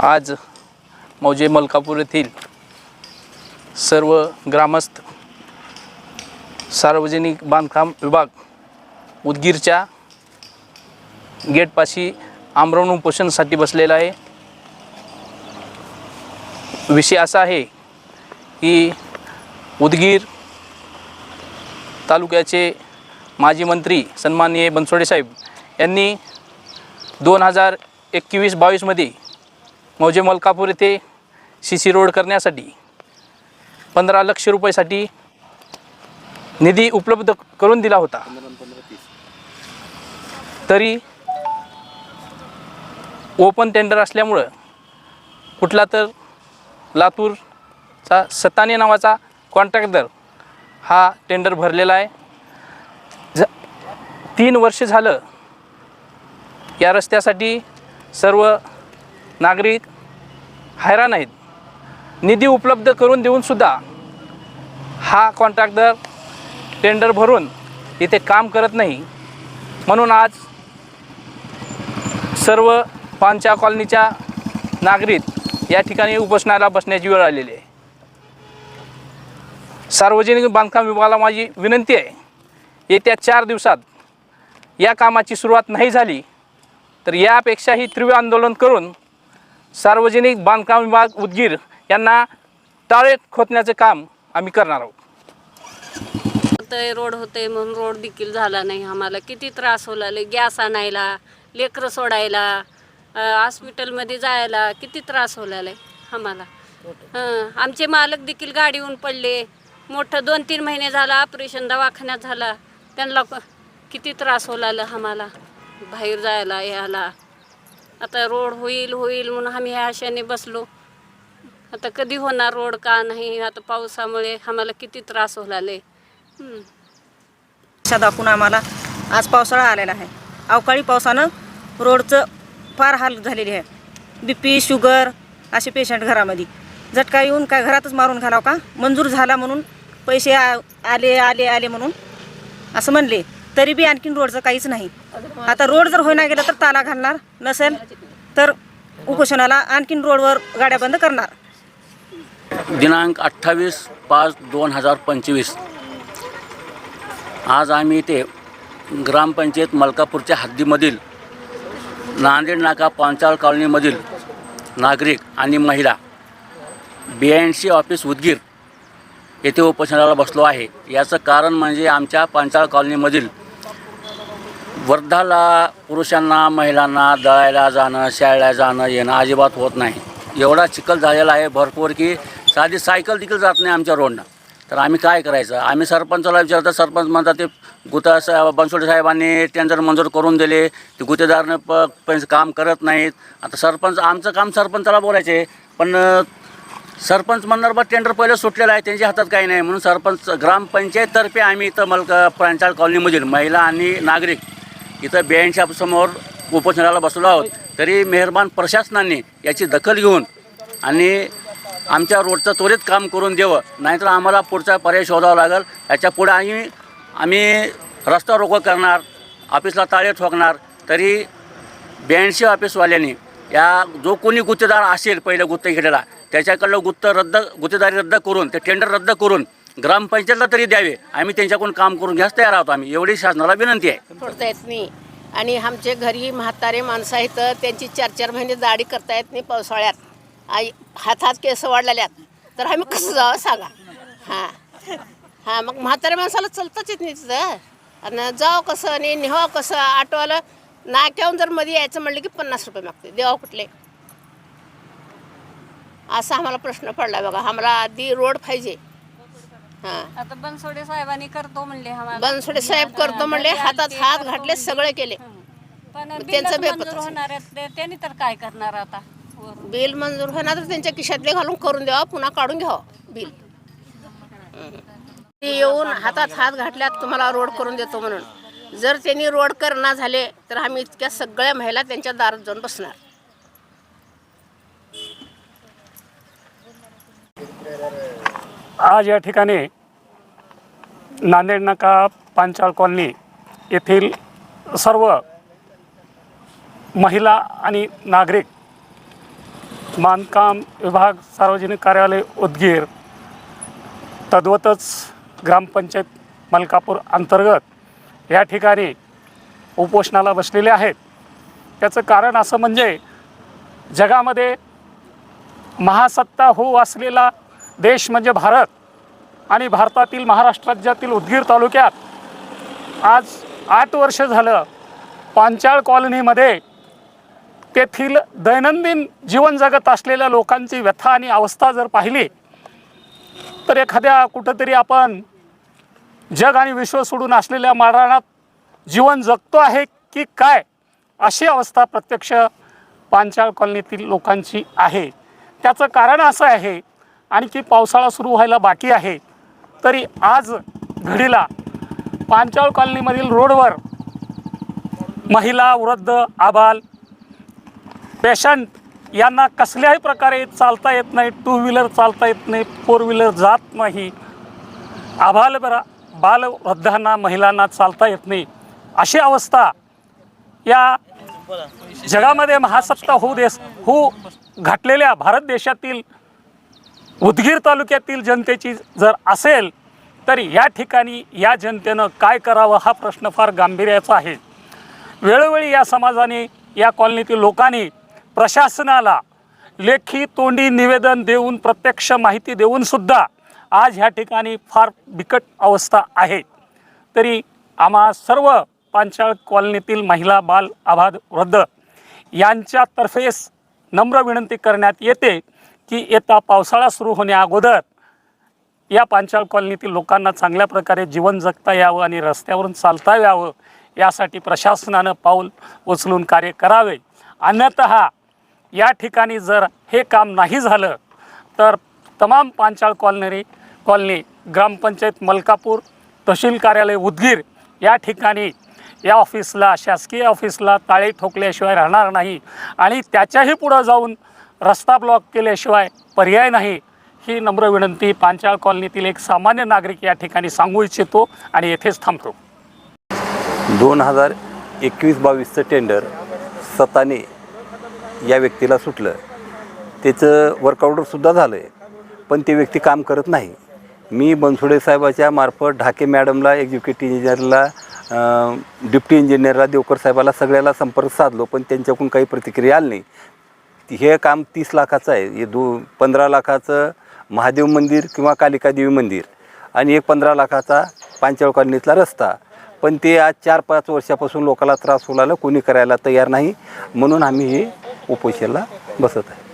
आज मौजे मलकापूर येथील सर्व ग्रामस्थ सार्वजनिक बांधकाम विभाग उदगीरच्या गेटपाशी आमरण उपोषणासाठी बसलेला आहे। विषय असा आहे की उदगीर तालुक्याचे माजी मंत्री सन्माननीय बनसोडे साहेब यांनी 2021-22 मध्ये मौजे मलकापूर येथे CC रोड करण्यासाठी 15 लाख रुपयासाठी निधी उपलब्ध करून दिला होता। तरी ओपन टेंडर असल्यामुळं कुठला तर लातूरचा सत्ताने नावाचा कॉन्ट्रॅक्टर हा टेंडर भरलेला आहे। 3 वर्ष झालं या रस्त्यासाठी सर्व नागरिक हैराण आहेत। निधी उपलब्ध करून देऊनसुद्धा हा कॉन्ट्रॅक्टर टेंडर भरून इथे काम करत नाही। म्हणून आज सर्व पांचा कॉलनीच्या नागरिक या ठिकाणी उपोषणाला बसण्याची वेळ आलेली आहे। सार्वजनिक बांधकाम विभागाला माझी विनंती आहे, येत्या 4 दिवसात या कामाची सुरुवात नाही झाली तर यापेक्षाही तीव्र आंदोलन करून सार्वजनिक बांधकाम विभाग उदगीर यांना टाळे खोदण्याचे काम आम्ही करणार आहोत। रोड होते म्हणून रोड देखील झाला नाही। आम्हाला किती त्रास होला, गॅस आणायला, लेकरं सोडायला, हॉस्पिटलमध्ये जायला किती त्रास होला आम्हाला। आमचे मालक देखील गाडीहून पडले, मोठं 2-3 महिने झाला ऑपरेशन दवाखान्यात झाला, त्यांना किती त्रास होला आम्हाला बाहेर जायला यायला। आता रोड होईल म्हणून आम्ही ह्या आशेने बसलो। आता कधी होणार रोड का नाही, आता पावसामुळे आम्हाला किती त्रास होला दाखवून आम्हाला आज पावसाळा आलेला आहे। अवकाळी पावसानं रोडचं फार हाल झालेली आहे। BP शुगर असे पेशंट घरामध्ये झटका येऊन काय घरातच मारून घालाव का, मंजूर झाला म्हणून पैसे आले म्हणून असं म्हणले, तरी बी आणखीन रोडचं काहीच नाही। आता रोड जर होईना गेलं तर ताला घालणार, नसेल तर उपोषणाला आणखीन रोडवर गाड्या बंद करणार। दिनांक 28/5/2025 आज आम्ही इथे ग्रामपंचायत मलकापूरच्या हद्दीमधील नांदेड नाका पांचाळ कॉलनीमधील नागरिक आणि महिला BNC ऑफिस उदगीर येथे उपोषणाला बसलो आहे। याचं कारण म्हणजे आमच्या पांचाळ कॉलनीमधील वर्धाला पुरुषांना महिलांना दळायला जाणं, शाळेला जाणं येणं अजिबात होत नाही। एवढा चिखल झालेला आहे भरपूर की साधी सायकल देखील जात नाही आमच्या रोडनं। तर आम्ही काय करायचं? आम्ही सरपंचाला विचारतो, सरपंच म्हणतात ते बनसोडे साहेबांनी टेंडर मंजूर करून दिले, ते गुत्तेदारनं काम करत नाहीत। आता सरपंच आमचं काम सरपंचाला बोलायचे, पण सरपंच म्हणणार बा टेंडर पहिलं सुटलेलं आहे, त्यांच्या हातात काही नाही। म्हणून सरपंच ग्रामपंचायततर्फे आम्ही इथं पांचाळ कॉलनीमधील महिला आणि नागरिक इथं BNC समोर उपोषणाला बसलो आहोत। तरी मेहरबान प्रशासनाने याची दखल घेऊन आणि आमच्या रोडचं त्वरित काम करून द्यावं, नाहीतर आम्हाला पुढचा पर्याय शोधावा लागेल। याच्या पुढे आम्ही रस्ता रोको करणार, ऑफिसला ताळे ठोकणार। तरी BNC ऑफिसवाल्यांनी या जो कोणी गुत्तेदार असेल पहिलं गुत्ते घेतलेला त्याच्याकडलं गुत्तेदारी रद्द करून ते टेंडर रद्द करून ग्रामपंचायतला तरी द्यावे। आम्ही त्यांच्याकडून काम करून घ्यास तयार आहोत। आम्ही एवढी शासनाला विनंती आहे। सोडता येत नाही आणि आमचे घरी म्हातारे माणसं आहेत, त्यांची 4-4 महिने दाढी करता येत नाही पावसाळ्यात। हातात केस वाढलेल्यात तर आम्ही कसं जावं सांगा? मग म्हाताऱ्या माणसाला चलताच येत नाही तिथं, आणि जावं कसं आणि न्यावं कसं? ऑटोवाला नाक्याहून जर मध्ये यायचं म्हणलं की 50 रुपये मागते, देवा कुठले? असा आम्हाला प्रश्न पडला बघा। आम्हाला आधी रोड पाहिजे। आता बनसोडे साहेबांनी करतो म्हणले, बनसोडे साहेब करतो म्हणले, हातात हात घातले, सगळे केले, पण त्यांचं मंजूर होणार आहे, त्यांनी तर काय करणार? आता बिल मंजूर होणार तर त्यांच्या खिशातले घालून करून द्यावा, पुन्हा काढून घ्यावं बिल। ते येऊन हातात हात घातल्यात तुम्हाला रोड करून देतो म्हणून, जर त्यांनी रोड करणार झाले तर आम्ही इतक्या सगळ्या महिला त्यांच्या दारात जाऊन बसणार। आज या ठिकाणी नांदेड नाका पांचाळ कॉलनी येथील सर्व महिला आणि नागरिक बांधकाम विभाग सार्वजनिक कार्यालय उदगीर तद्वतच ग्रामपंचायत मलकापूर अंतर्गत या ठिकाणी उपोषणाला बसलेले आहेत। त्याचं कारण असं म्हणजे जगामध्ये महासत्ता होऊ असलेला देश म्हणजे भारत आणि भारतातील महाराष्ट्र राज्यातील उदगीर तालुक्यात आज 8 वर्ष झालं पांचाळ कॉलनीमध्ये तेथील दैनंदिन जीवन जगत असलेल्या लोकांची व्यथा आणि अवस्था जर पाहिली तर एखाद्या कुठंतरी आपण जग आणि विश्व सोडून असलेल्या माळरानात जीवन जगतो आहे की काय अशी अवस्था प्रत्यक्ष पांचाळ कॉलनीतील लोकांची आहे। त्याचं कारण असं आहे आणखी पावसाळा सुरू व्हायला बाकी आहे तरी आज घडीला पांचाळ कॉलनीमधील रोडवर महिला, वृद्ध, आबाल, पेशंट यांना कसल्याही प्रकारे चालता येत नाही, 2 व्हीलर चालता येत नाही, 4 व्हीलर जात नाही, बालवृद्धांना, महिलांना चालता येत नाही अशी अवस्था या जगामध्ये महासत्ता होऊ घातलेल्या भारत देशातील उदगीर तालुक्यातील जनतेची जर असेल तर या ठिकाणी या जनतेनं काय करावं हा प्रश्न फार गांभीर्याचा आहे। वेळोवेळी या समाजाने, या कॉलनीतील लोकांनी प्रशासनाला लेखी तोंडी निवेदन देऊन, प्रत्यक्ष माहिती देऊनसुद्धा आज ह्या ठिकाणी फार बिकट अवस्था आहे। तरी आम्हा सर्व पांचाळ कॉलनीतील महिला, बाल, आबाल, वृद्ध यांच्यातर्फेच नम्र विनंती करण्यात येते की येता पावसाळा सुरू होण्या अगोदर या पांचाळ कॉलनीतील लोकांना चांगल्या प्रकारे जीवन जगता यावं आणि रस्त्यावरून चालता यावं यासाठी प्रशासनानं पाऊल उचलून कार्य करावे। अन्यतः या ठिकाणी जर हे काम नाही झालं तर तमाम पांचाळ कॉलनी ग्रामपंचायत मलकापूर, तहसील कार्यालय उदगीर या ठिकाणी या ऑफिसला, शासकीय ऑफिसला ताळे ठोकल्याशिवाय राहणार नाही आणि त्याच्याही पुढं जाऊन रस्ता ब्लॉक केल्याशिवाय पर्याय नाही ही नम्र विनंती पांचाळ कॉलनीतील एक सामान्य नागरिक या ठिकाणी सांगू इच्छितो आणि येथेच थांबतो। 2021-22चं टेंडर सताने या व्यक्तीला सुटलं, त्याचं वर्क ऑर्डरसुद्धा झालं आहे पण ते व्यक्ती काम करत नाही। मी बनसोडे साहेबाच्या मार्फत ढाके मॅडमला, एक्झिक्युटिव्ह इंजिनियरला, डिप्टी इंजिनियरला, देवकर साहेबाला सगळ्याला संपर्क साधलो पण त्यांच्याकडून काही प्रतिक्रिया आली नाही। हे काम 30 लाखाचं आहे, हे 15 लाखाचं महादेव मंदिर किंवा कालिका देवी मंदिर आणि एक 15 लाखाचा पांचाळ कॉलनीतला रस्ता, पण ते आज 4-5 वर्षापासून लोकांना त्रास होऊ लागला, कोणी करायला तयार नाही, म्हणून आम्ही हे उपोषणाला बसत आहे।